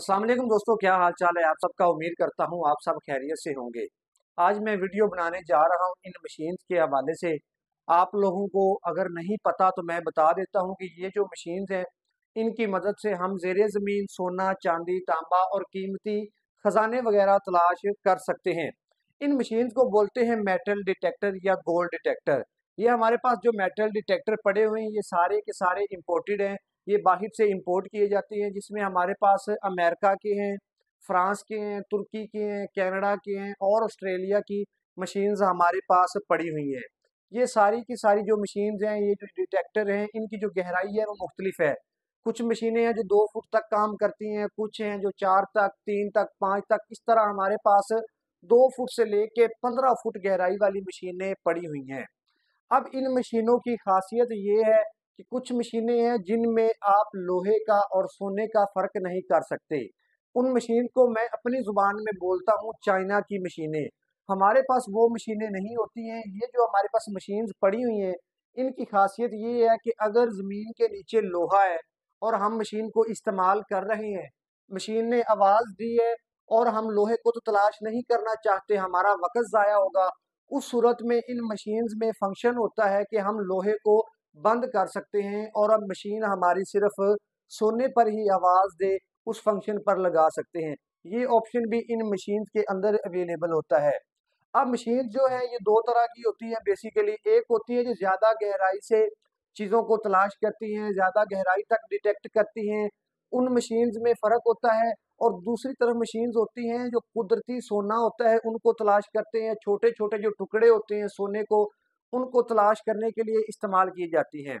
अस्सलाम वालेकुम दोस्तों, क्या हाल चाल है आप सबका। उम्मीद करता हूँ आप सब खैरियत से होंगे। आज मैं वीडियो बनाने जा रहा हूँ इन मशीन्स के हवाले से। आप लोगों को अगर नहीं पता तो मैं बता देता हूँ कि ये जो मशीन्स हैं इनकी मदद से हम ज़ेरे ज़मीन सोना चांदी तांबा और कीमती खजाने वगैरह तलाश कर सकते हैं। इन मशीन्स को बोलते हैं मेटल डिटेक्टर या गोल्ड डिटेक्टर। ये हमारे पास जो मेटल डिटेक्टर पड़े हुए हैं ये सारे के सारे इम्पोर्टेड हैं। ये बाहर से इंपोर्ट किए जाते हैं, जिसमें हमारे पास अमेरिका के हैं, फ्रांस के हैं, तुर्की के हैं, कनाडा के हैं और ऑस्ट्रेलिया की मशीन्स हमारे पास पड़ी हुई हैं। ये सारी की सारी जो मशीन्स हैं, ये जो डिटेक्टर हैं, इनकी जो गहराई है वो मुख्तलिफ है। कुछ मशीनें हैं जो 2 फुट तक काम करती हैं, कुछ हैं जो 4 तक, 3 तक, 5 तक, इस तरह हमारे पास 2 फुट से लेके 15 फुट गहराई वाली मशीनें पड़ी हुई हैं। अब इन मशीनों की खासियत ये है कि कुछ मशीनें हैं जिनमें आप लोहे का और सोने का फ़र्क नहीं कर सकते। उन मशीन को मैं अपनी ज़ुबान में बोलता हूँ चाइना की मशीनें। हमारे पास वो मशीनें नहीं होती हैं। ये जो हमारे पास मशीन्स पड़ी हुई हैं, इनकी खासियत ये है कि अगर ज़मीन के नीचे लोहा है और हम मशीन को इस्तेमाल कर रहे हैं, मशीन ने आवाज़ दी है और हम लोहे को तो तलाश नहीं करना चाहते, हमारा वक़्त ज़ाया होगा। उस सूरत में इन मशीन्स में फंक्शन होता है कि हम लोहे को बंद कर सकते हैं और अब मशीन हमारी सिर्फ सोने पर ही आवाज़ दे, उस फंक्शन पर लगा सकते हैं। ये ऑप्शन भी इन मशीन्स के अंदर अवेलेबल होता है। अब मशीन जो है ये दो तरह की होती है बेसिकली। एक होती है जो ज़्यादा गहराई से चीज़ों को तलाश करती हैं, ज़्यादा गहराई तक डिटेक्ट करती हैं, उन मशीन्स में फ़र्क होता है। और दूसरी तरफ मशीन्स होती हैं जो कुदरती सोना होता है उनको तलाश करते हैं, छोटे छोटे जो टुकड़े होते हैं सोने को, उनको तलाश करने के लिए इस्तेमाल की जाती हैं।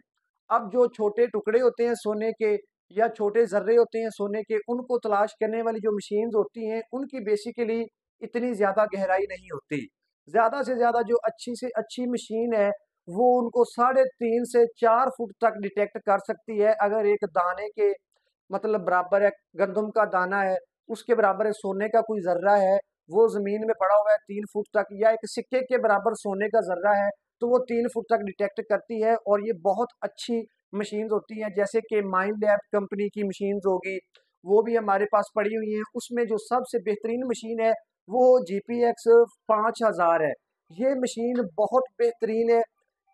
अब जो छोटे टुकड़े होते हैं सोने के या छोटे ज़र्रे होते हैं सोने के, उनको तलाश करने वाली जो मशीन्स होती हैं उनकी बेसिकली इतनी ज़्यादा गहराई नहीं होती। ज़्यादा से ज़्यादा जो अच्छी से अच्छी मशीन है वो उनको 3.5 से 4 फुट तक डिटेक्ट कर सकती है। अगर एक दाने के मतलब बराबर है, गंदम का दाना है, उसके बराबर है सोने का कोई ज़र्रा है, वो ज़मीन में पड़ा हुआ है 3 फुट तक, या एक सिक्के के बराबर सोने का ज़र्रा है, तो वो 3 फुट तक डिटेक्ट करती है। और ये बहुत अच्छी मशीन्स होती हैं, जैसे कि माइंड लैब कंपनी की मशीन्स होगी, वो भी हमारे पास पड़ी हुई हैं। उसमें जो सबसे बेहतरीन मशीन है वो GPX 5000 है। ये मशीन बहुत बेहतरीन है।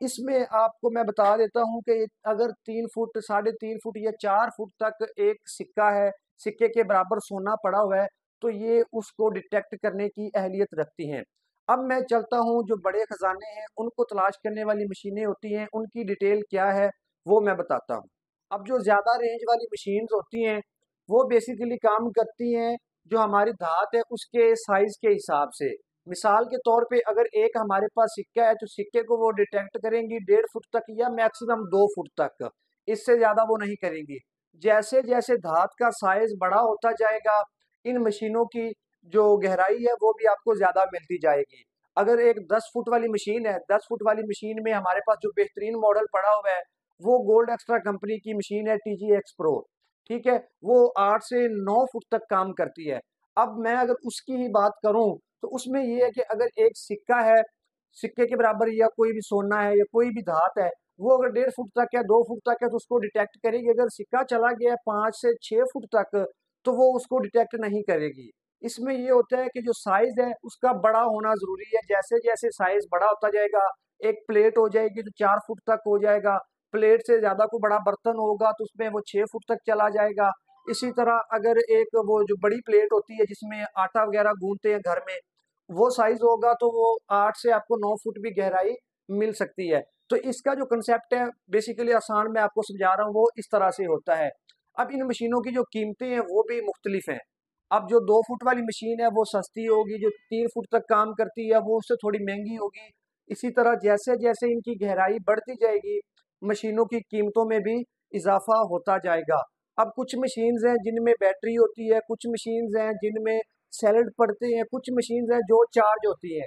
इसमें आपको मैं बता देता हूँ कि अगर 3 फुट, 3.5 फुट या 4 फुट तक एक सिक्का है, सिक्के के बराबर सोना पड़ा हुआ है, तो ये उसको डिटेक्ट करने की अहलियत रखती हैं। अब मैं चलता हूँ जो बड़े खजाने हैं उनको तलाश करने वाली मशीनें होती हैं, उनकी डिटेल क्या है वो मैं बताता हूँ। अब जो ज़्यादा रेंज वाली मशीन्स होती हैं वो बेसिकली काम करती हैं जो हमारी धात है उसके साइज़ के हिसाब से। मिसाल के तौर पे अगर एक हमारे पास सिक्का है तो सिक्के को वो डिटेक्ट करेंगी 1.5 फुट तक या मैक्सिमम 2 फुट तक, इससे ज़्यादा वो नहीं करेंगी। जैसे जैसे धात का साइज बड़ा होता जाएगा, इन मशीनों की जो गहराई है वो भी आपको ज़्यादा मिलती जाएगी। अगर एक 10 फुट वाली मशीन है, 10 फुट वाली मशीन में हमारे पास जो बेहतरीन मॉडल पड़ा हुआ है वो गोल्ड एक्स्ट्रा कंपनी की मशीन है TGX Pro। ठीक है, वो 8 से 9 फुट तक काम करती है। अब मैं अगर उसकी ही बात करूं तो उसमें ये है कि अगर एक सिक्का है, सिक्के के बराबर या कोई भी सोना है या कोई भी धात है, वो अगर 1.5 फुट तक या 2 फुट तक है तो उसको डिटेक्ट करेगी। अगर सिक्का चला गया है 5 से 6 फुट तक तो वो उसको डिटेक्ट नहीं करेगी। इसमें ये होता है कि जो साइज है उसका बड़ा होना जरूरी है। जैसे जैसे साइज बड़ा होता जाएगा, एक प्लेट हो जाएगी तो 4 फुट तक हो जाएगा, प्लेट से ज्यादा कोई बड़ा बर्तन होगा तो उसमें वो 6 फुट तक चला जाएगा। इसी तरह अगर एक वो जो बड़ी प्लेट होती है जिसमें आटा वगैरह गूंथते हैं घर में, वो साइज होगा तो वो 8 से आपको 9 फुट भी गहराई मिल सकती है। तो इसका जो कंसेप्ट है बेसिकली आसान मैं आपको समझा रहा हूँ वो इस तरह से होता है। अब इन मशीनों की जो कीमतें हैं वो भी मुख्तलिफ हैं। अब जो 2 फुट वाली मशीन है वो सस्ती होगी, जो 3 फुट तक काम करती है वो उससे थोड़ी महंगी होगी। इसी तरह जैसे जैसे इनकी गहराई बढ़ती जाएगी मशीनों की कीमतों में भी इजाफा होता जाएगा। अब कुछ मशीन्स हैं जिनमें बैटरी होती है, कुछ मशीन्स हैं जिनमें सैलड पड़ते हैं, कुछ मशीन्स हैं जो चार्ज होती हैं।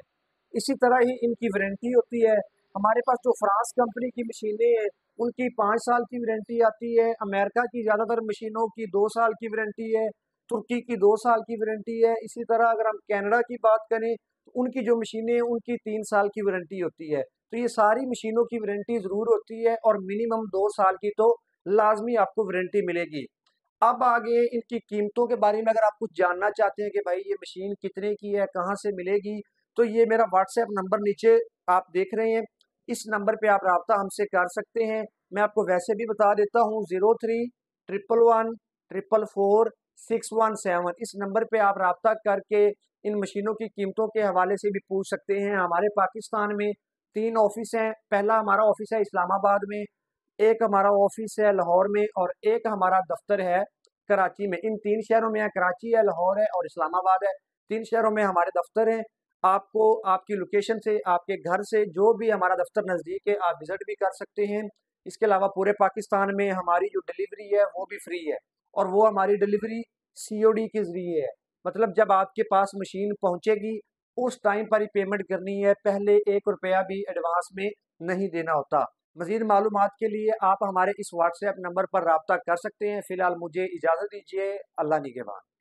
इसी तरह ही इनकी वारंटी होती है। हमारे पास जो फ्रांस कंपनी की मशीनें हैं उनकी 5 साल की वारंटी आती है, अमेरिका की ज़्यादातर मशीनों की 2 साल की वारंटी है, तुर्की की 2 साल की वारंटी है। इसी तरह अगर हम कनाडा की बात करें तो उनकी जो मशीनें हैं उनकी 3 साल की वारंटी होती है। तो ये सारी मशीनों की वारंटी ज़रूर होती है और मिनिमम 2 साल की तो लाजमी आपको वारंटी मिलेगी। अब आगे इनकी कीमतों के बारे में अगर आप कुछ जानना चाहते हैं कि भाई ये मशीन कितने की है, कहाँ से मिलेगी, तो ये मेरा व्हाट्सएप नंबर नीचे आप देख रहे हैं। इस नंबर पे आप रब्ता हमसे कर सकते हैं। मैं आपको वैसे भी बता देता हूँ, 03-111-444-617, इस नंबर पे आप रब्ता करके इन मशीनों की कीमतों के हवाले से भी पूछ सकते हैं। हमारे पाकिस्तान में 3 ऑफिस हैं। पहला हमारा ऑफिस है इस्लामाबाद में, एक हमारा ऑफिस है लाहौर में, और एक हमारा दफ्तर है कराची में। इन 3 शहरों में है, कराची है, लाहौर है और इस्लामाबाद है। 3 शहरों में हमारे दफ्तर हैं। आपको आपकी लोकेशन से, आपके घर से जो भी हमारा दफ्तर नज़दीक है, आप विज़िट भी कर सकते हैं। इसके अलावा पूरे पाकिस्तान में हमारी जो डिलीवरी है वो भी फ्री है, और वो हमारी डिलीवरी सीओडी के ज़रिए है। मतलब जब आपके पास मशीन पहुंचेगी उस टाइम पर ही पेमेंट करनी है, पहले 1 रुपया भी एडवांस में नहीं देना होता। मज़ीद मालूमात के लिए आप हमारे इस व्हाट्सएप नंबर पर रब्ता कर सकते हैं। फ़िलहाल मुझे इजाज़त दीजिए। अल्लाह निगहबान।